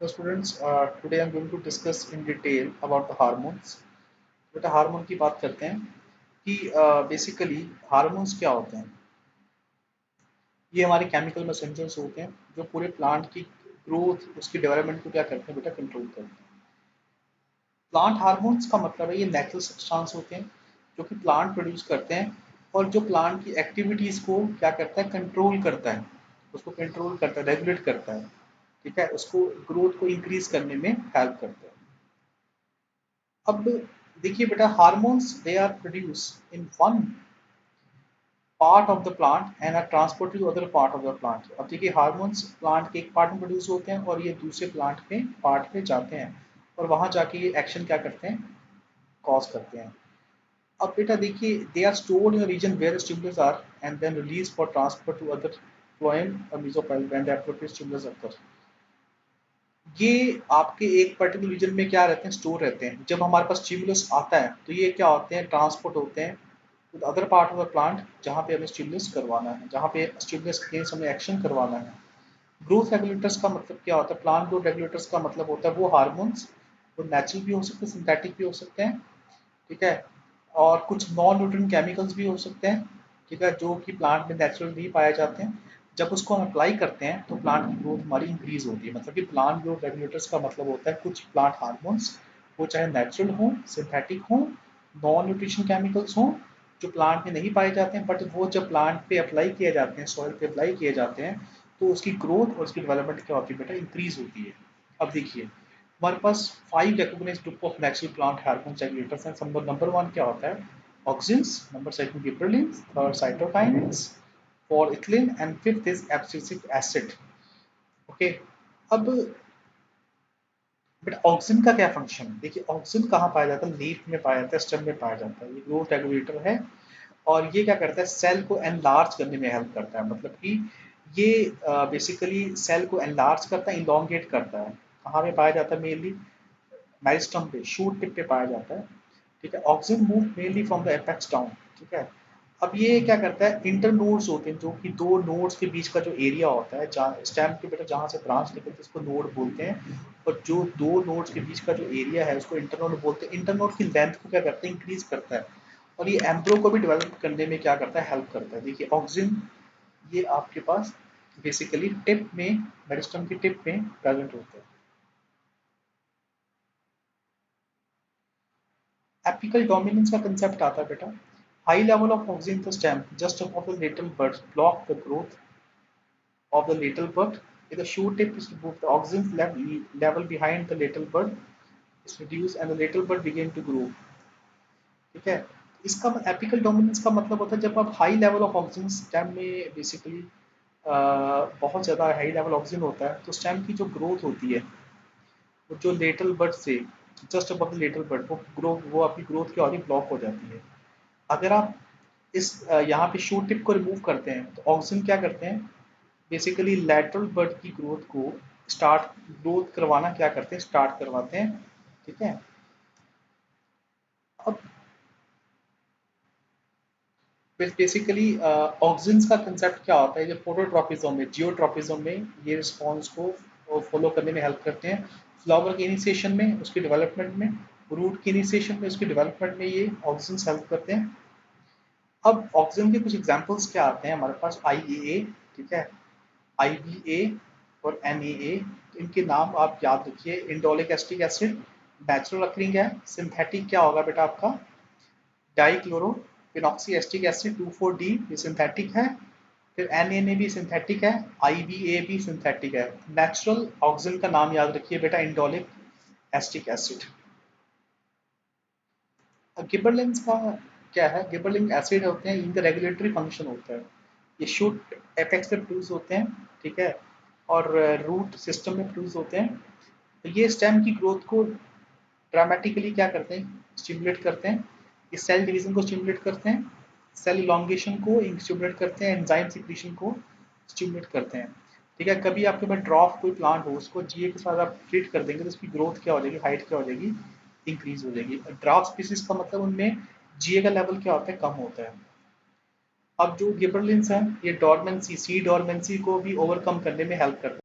So students, today I'm going to discuss in detail about the hormones. बेटा hormone की बात करते हैं कि बेसिकली हार्मोन्स क्या होते हैं। ये हमारे केमिकल मैसेंजर्स होते हैं जो पूरे प्लांट की ग्रोथ उसकी डेवलपमेंट को क्या करते हैं बेटा कंट्रोल करते हैं। प्लांट हार्मोन्स का मतलब है ये नेचुरल सब्सटेंस होते हैं जो कि प्लांट प्रोड्यूस करते हैं और जो प्लांट की एक्टिविटीज को क्या करता है कंट्रोल करता है, उसको कंट्रोल करता है, रेगुलेट करता है। ठीक है, उसको ग्रोथ को इंक्रीज करने में हेल्प करता है। अब देखिए बेटा hormones they are produce in one part of the plant and are transport to other part of the plant. अब देखिए हार्मोन्स प्लांट के एक पार्ट में प्रोड्यूस होते हैं और ये दूसरे प्लांट में पार्ट में जाते हैं और वहां जाके ये एक्शन क्या करते हैं, कॉज करते हैं। अब बेटा देखिए they are stored in region where stimulus are and then release for transfer to other phloem और mesophyll when the appropriate stimulus occur. ये आपके एक पर्टिकुलर रीजन में क्या रहते हैं, स्टोर रहते हैं। जब हमारे पास स्टिमुलस आता है तो ये क्या होते हैं, ट्रांसपोर्ट होते हैं to other part of the plant जहाँ पे हमें स्टिमुलस करवाना है, जहाँ पे स्टिमुलस के अगेंस्ट हमें एक्शन करवाना है। ग्रोथ रेगुलेटर्स का मतलब क्या होता है, प्लांट ग्रोथ रेगुलेटर्स का मतलब होता है वो हार्मोन्स, वो नेचुरल भी हो सकते हैं, सिंथेटिक भी हो सकते हैं। ठीक है, और कुछ नॉन न्यूट्रिएंट केमिकल्स भी हो सकते हैं। ठीक है, जो कि प्लांट में नेचुरल नहीं पाए जाते हैं। जब उसको हम अप्लाई करते हैं तो प्लांट की ग्रोथ हमारी इंक्रीज होती है। मतलब कि प्लांट ग्रोथ रेगुलेटर्स का मतलब होता है कुछ प्लांट हार्मोन्स, वो चाहे नेचुरल हो, सिंथेटिक हो, नॉन न्यूट्रिशन केमिकल्स हो, जो प्लांट में नहीं पाए जाते हैं, बट वो जब प्लांट पे अप्लाई किए जाते हैं, सॉइल पे अप्लाई किए जाते हैं, तो उसकी ग्रोथ और उसकी डेवलपमेंट क्या होती है बेटा, इंक्रीज होती है। अब देखिए हमारे पास 5 recognized group of natural plant hormone regulators हैं। नंबर वन क्या होता है, auxins, number second gibberellins, third cytokinins, fourth ethylene and fifth is abscisic acid. Okay, अब बट ऑक्सिन का क्या फंक्शन है, देखिए ऑक्सिन कहाँ पाया जाता है, लीफ में पाया जाता है, स्टेम में पाया जाता है। ये ग्रोथ रेगुलेटर है और ये क्या करता है, सेल को एनलार्ज करने में हेल्प करता है। मतलब कि ये बेसिकली सेल को एनलार्ज करता है, इलोंगेट करता है। कहाँ पे पाया जाता है, मेनली मेरिस्टम पे, शूट टिप पे पाया जाता है। ठीक है, auxin move mainly from the apex down. ठीक है, अब ये क्या करता है, इंटर नोड्स होते हैं जो कि दो नोड्स के बीच का जो एरिया होता है, जहाँ स्टेम के बेटा जहाँ से ब्रांच निकलती है उसको नोड बोलते हैं। और जो दो नोड्स के बीच का जो एरिया है उसको इंटरनोड बोलते हैं। इंटरनोड की लेंथ को क्या करता है, इंक्रीज करता है और ये एम्ब्रो को भी डेवलप करने में क्या करता है, हेल्प करता है। देखिए ऑक्सिन ये आपके पास बेसिकली टिप में, मेरिस्टम की टिप में प्रेजेंट होते हैं। एपिकल डोमिनेंस का कंसेप्ट आता है बेटा, high level of oxygen in the stem just above the lateral buds block the growth of the lateral bud. If the shoot tip is removed, the oxygen level behind the lateral bud is reduced and the lateral bud begin to grow. ठीक है, इसका apical dominance का मतलब होता है जब आप high level of oxygen stem में बेसिकली बहुत ज़्यादा हाई लेवल ऑक्सीजन होता है तो स्टेम की जो ग्रोथ होती है वो जो लेटरल बड से जस्ट अबव द लेटरल बड वो आपकी ग्रोथ क्या होती है, ब्लॉक हो जाती है। अगर आप इस यहाँ पे शूट टिप को रिमूव करते हैं तो ऑक्सीजन क्या करते हैं, बेसिकली लैटरल बर्ड की ग्रोथ को स्टार्ट, ग्रोथ करवाना क्या करते हैं, स्टार्ट करवाते हैं। ठीक है, अब बेसिकली ऑक्सीजन का कंसेप्ट क्या होता है, जो फोटोट्रॉपिज्म में, जियोट्रॉपिज्म में ये रिस्पॉन्स को फॉलो करने में हेल्प करते हैं। फ्लावर के इनिशिएशन में, उसके डेवलपमेंट में, रूट के इनिशिएशन में, उसके डेवलपमेंट में ये ऑक्सीजन हेल्प करते हैं। अब ऑक्सीजन के कुछ एग्जांपल्स क्या आते हैं हमारे पास, IAA, ठीक है, IBA और NAA। इनके नाम आप याद रखिए। इंडोलिक एसिटिक एसिड नेचुरल अकरिंग है, सिंथेटिक क्या होगा बेटा आपका, dichloro phenoxy acetic acid 2,4-D, ये सिंथेटिक है। फिर NAA भी सिंथेटिक है, IBA भी सिंथेटिक है। नेचुरल ऑक्सीजन का नाम याद रखिए बेटा, इंडोलिक एसिटिक एसिड। गिबरलिंस का क्या है, गिबरलिंग एसिड होते हैं, इनका रेगुलेटरी फंक्शन होता है। ये शूट एपेक्स में प्रोड्यूस होते हैं। ठीक है, और रूट सिस्टम में प्रोड्यूस होते हैं। तो ये स्टेम की ग्रोथ को ड्रामेटिकली क्या करते हैं, स्टिमुलेट करते हैं। ये सेल डिवीजन को स्टिमुलेट करते हैं, सेल इलोंगेशन को स्टिमुलेट करते हैं, एंजाइम सिक्रीशन को स्टिमुलेट करते हैं। ठीक है, कभी आपके पास ड्रॉप कोई प्लांट हो, उसको जीए के साथ आप ट्रीट कर देंगे तो उसकी ग्रोथ क्या हो जाएगी, हाइट क्या हो जाएगी, इंक्रीज हो जाएगी। ड्राफ्ट स्पीसीज का मतलब उनमें जीए का लेवल क्या होता है, कम होता है। अब जो गिबरलिंस है ये डॉर्मेंसी, सी डॉर्मेंसी को भी ओवरकम करने में हेल्प करता है।